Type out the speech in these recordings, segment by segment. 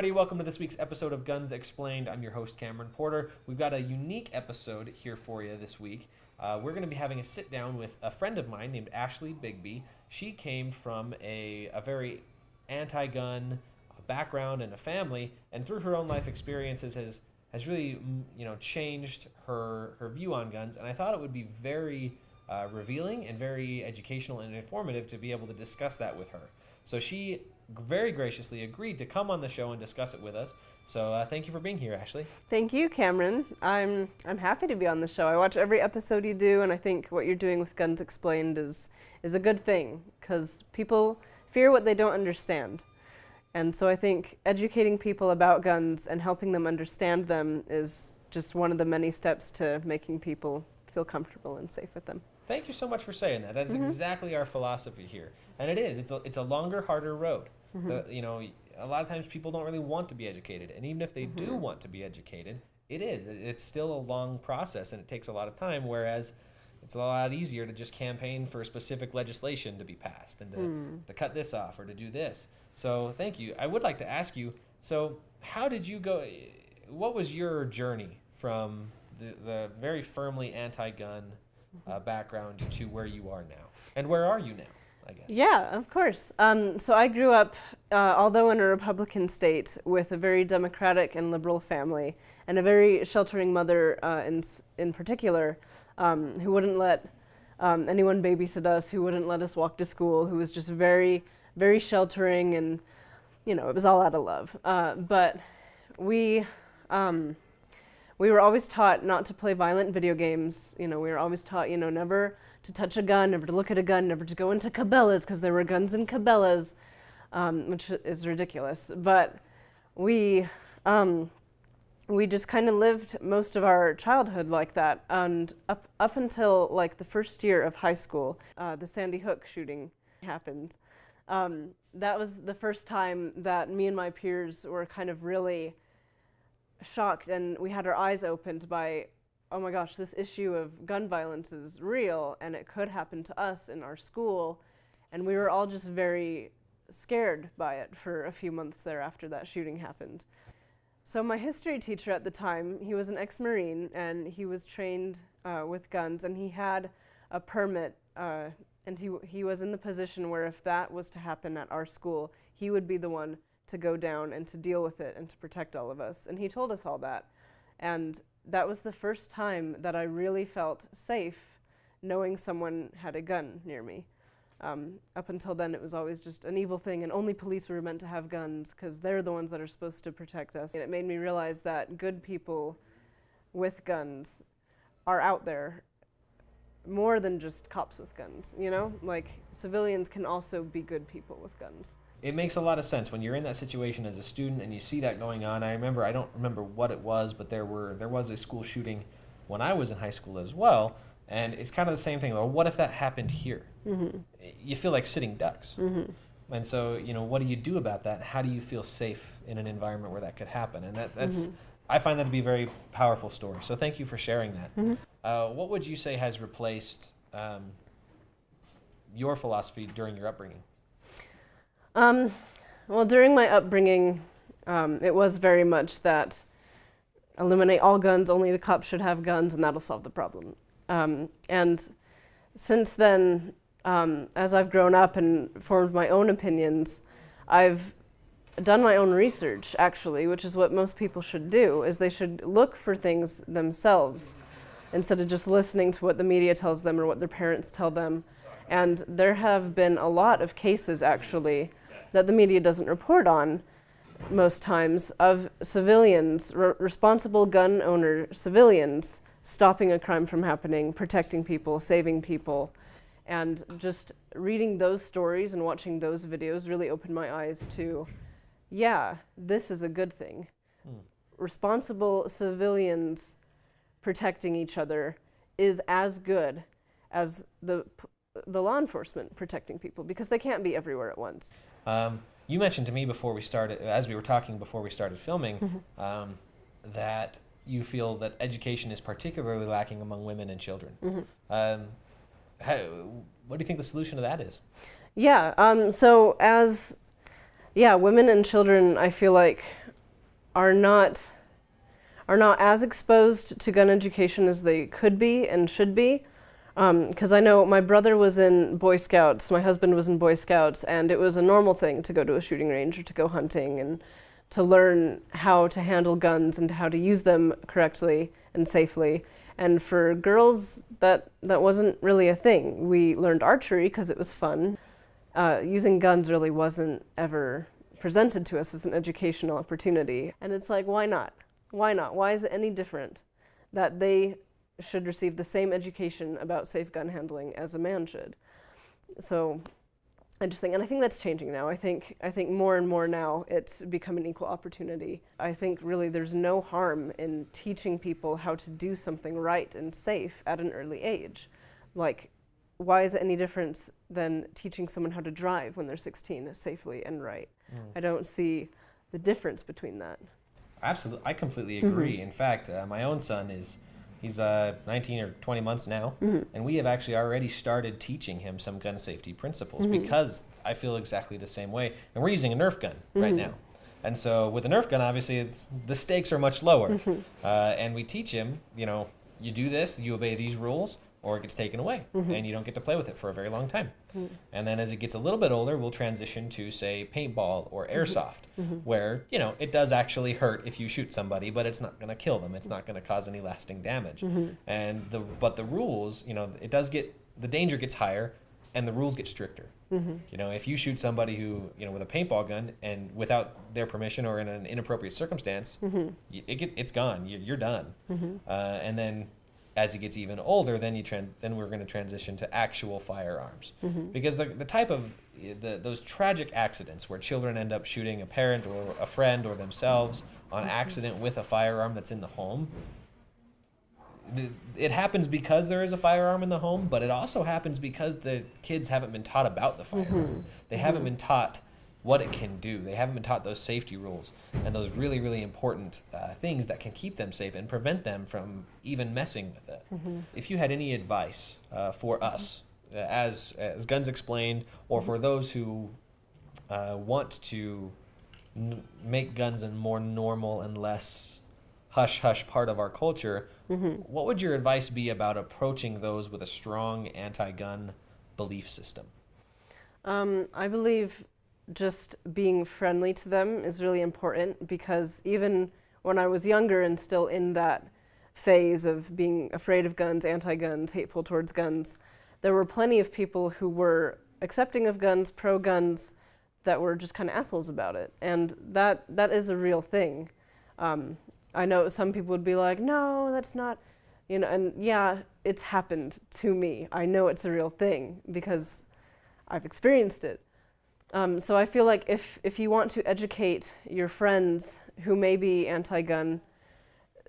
everybody. Welcome to this week's episode of Guns Explained. I'm your host, Cameron Porter. We've got a unique episode here for you this week. We're going to be having a sit-down with a friend of mine named Ashley Bigbie. She came from a very anti-gun background and a family, and through her own life experiences has really changed her view on guns. And I thought it would be very revealing and very educational and informative to be able to discuss that with her. So she very graciously agreed to come on the show and discuss it with us. So thank you for being here, Ashley. Thank you, Cameron. I'm happy to be on the show. I watch every episode you do, and I think what you're doing with Guns Explained is a good thing, because people fear what they don't understand. And so I think educating people about guns and helping them understand them is just one of the many steps to making people feel comfortable and safe with them. Thank you so much for saying that. That's exactly our philosophy here. And it is. It's a longer, harder road. A lot of times people don't really want to be educated. And even if they do want to be educated, it's still a long process and it takes a lot of time, whereas it's a lot easier to just campaign for specific legislation to be passed and to cut this off or to do this. So thank you. I would like to ask you, so how did you go, what was your journey from the very firmly anti-gun background to where you are now? And where are you now, I guess? Yeah, of course. So I grew up, although in a Republican state, with a very democratic and liberal family, and a very sheltering mother in particular, who wouldn't let anyone babysit us, who wouldn't let us walk to school, who was just very, very sheltering, and it was all out of love. But we were always taught not to play violent video games. We were always taught, never to touch a gun, never to look at a gun, never to go into Cabela's, because there were guns in Cabela's, which is ridiculous. But we just kind of lived most of our childhood like that. And up until like the first year of high school, the Sandy Hook shooting happened. That was the first time that me and my peers were kind of really shocked, and we had our eyes opened by, oh my gosh, this issue of gun violence is real and it could happen to us in our school. And we were all just very scared by it for a few months there after that shooting happened. So my history teacher at the time, he was an ex-Marine, and he was trained with guns, and he had a permit, and he was in the position where if that was to happen at our school, he would be the one to go down and to deal with it and to protect all of us. And he told us all that. And that was the first time that I really felt safe knowing someone had a gun near me. Up until then, it was always just an evil thing, and only police were meant to have guns because they're the ones that are supposed to protect us. And it made me realize that good people with guns are out there more than just cops with guns, Like, civilians can also be good people with guns. It makes a lot of sense when you're in that situation as a student and you see that going on. I don't remember what it was, but there was a school shooting when I was in high school as well, and it's kind of the same thing. Well, what if that happened here? You feel like sitting ducks. And so, what do you do about that? How do you feel safe in an environment where that could happen? And that's I find that to be a very powerful story. So thank you for sharing that. What would you say has replaced your philosophy during your upbringing? Well, during my upbringing, it was very much that eliminate all guns, only the cops should have guns, and that'll solve the problem. And since then, as I've grown up and formed my own opinions, I've done my own research, actually, which is what most people should do, is they should look for things themselves instead of just listening to what the media tells them or what their parents tell them. And there have been a lot of cases, actually, that the media doesn't report on most times, of civilians, responsible gun owner civilians, stopping a crime from happening, protecting people, saving people. And just reading those stories and watching those videos really opened my eyes to, yeah, this is a good thing. Responsible civilians protecting each other is as good as the law enforcement protecting people, because they can't be everywhere at once. You mentioned to me as we were talking before we started filming, that you feel that education is particularly lacking among women and children. What do you think the solution to that is? Yeah, so women and children, I feel like, are not as exposed to gun education as they could be and should be. Because I know my brother was in Boy Scouts, my husband was in Boy Scouts, and it was a normal thing to go to a shooting range or to go hunting and to learn how to handle guns and how to use them correctly and safely. And for girls, that wasn't really a thing. We learned archery because it was fun. Using guns really wasn't ever presented to us as an educational opportunity. And it's like, why not? Why not? Why is it any different that they should receive the same education about safe gun handling as a man should? So I just think, and I think that's changing now. I think more and more now it's become an equal opportunity. I think really there's no harm in teaching people how to do something right and safe at an early age. Like, why is it any different than teaching someone how to drive when they're 16 safely and right? I don't see the difference between that. Absolutely, I completely agree. In fact, my own son he's 19 or 20 months now, and we have actually already started teaching him some gun safety principles because I feel exactly the same way. And we're using a Nerf gun right now. And so with a Nerf gun, obviously, the stakes are much lower. And we teach him, you do this, you obey these rules, or it gets taken away, and you don't get to play with it for a very long time. And then as it gets a little bit older, we'll transition to, say, paintball or airsoft, where, it does actually hurt if you shoot somebody, but it's not going to kill them. It's not going to cause any lasting damage. And but the rules, the danger gets higher, and the rules get stricter. If you shoot somebody who, with a paintball gun and without their permission or in an inappropriate circumstance, it's gone. You're done. And then as he gets even older, then we're going to transition to actual firearms, because the type of those tragic accidents where children end up shooting a parent or a friend or themselves on accident with a firearm that's in the home. It happens because there is a firearm in the home, but it also happens because the kids haven't been taught about the firearm. They haven't been taught what it can do. They haven't been taught those safety rules and those really, really important things that can keep them safe and prevent them from even messing with it. If you had any advice for us as Guns Explained, or for those who want to make guns a more normal and less hush-hush part of our culture, what would your advice be about approaching those with a strong anti-gun belief system? I believe just being friendly to them is really important, because even when I was younger and still in that phase of being afraid of guns, anti-guns, hateful towards guns, there were plenty of people who were accepting of guns, pro-guns, that were just kind of assholes about it. And that is a real thing. I know some people would be like, no, that's not, and yeah, it's happened to me. I know it's a real thing because I've experienced it. So I feel like if you want to educate your friends who may be anti-gun,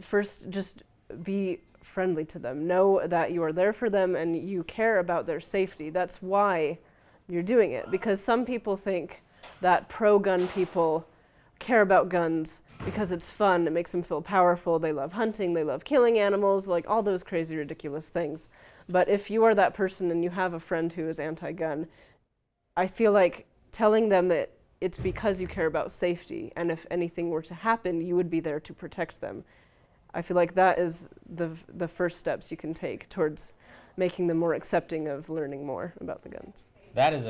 first just be friendly to them. Know that you are there for them and you care about their safety. That's why you're doing it. Because some people think that pro-gun people care about guns because it's fun, it makes them feel powerful, they love hunting, they love killing animals, like all those crazy, ridiculous things. But if you are that person and you have a friend who is anti-gun, I feel like telling them that it's because you care about safety, and if anything were to happen, you would be there to protect them. I feel like that is the first steps you can take towards making them more accepting of learning more about the guns. That's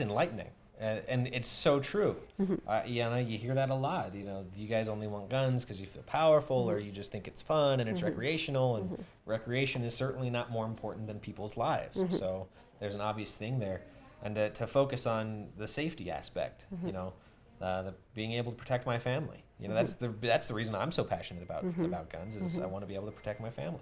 enlightening, and it's so true. You hear that a lot. You guys only want guns because you feel powerful, or you just think it's fun and it's recreational, and recreation is certainly not more important than people's lives. So there's an obvious thing there. And to focus on the safety aspect, the being able to protect my family. That's the reason I'm so passionate about guns, is I want to be able to protect my family.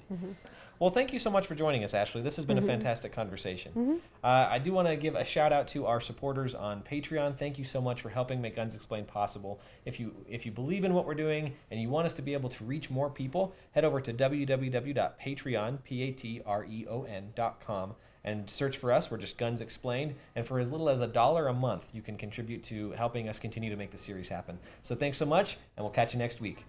Well, thank you so much for joining us, Ashley. This has been a fantastic conversation. I do want to give a shout out to our supporters on Patreon. Thank you so much for helping make Guns Explained possible. If you believe in what we're doing and you want us to be able to reach more people, head over to www.patreon.com and search for us. We're just Guns Explained. And for as little as $1 a month, you can contribute to helping us continue to make the series happen. So thanks so much, and we'll catch you next week.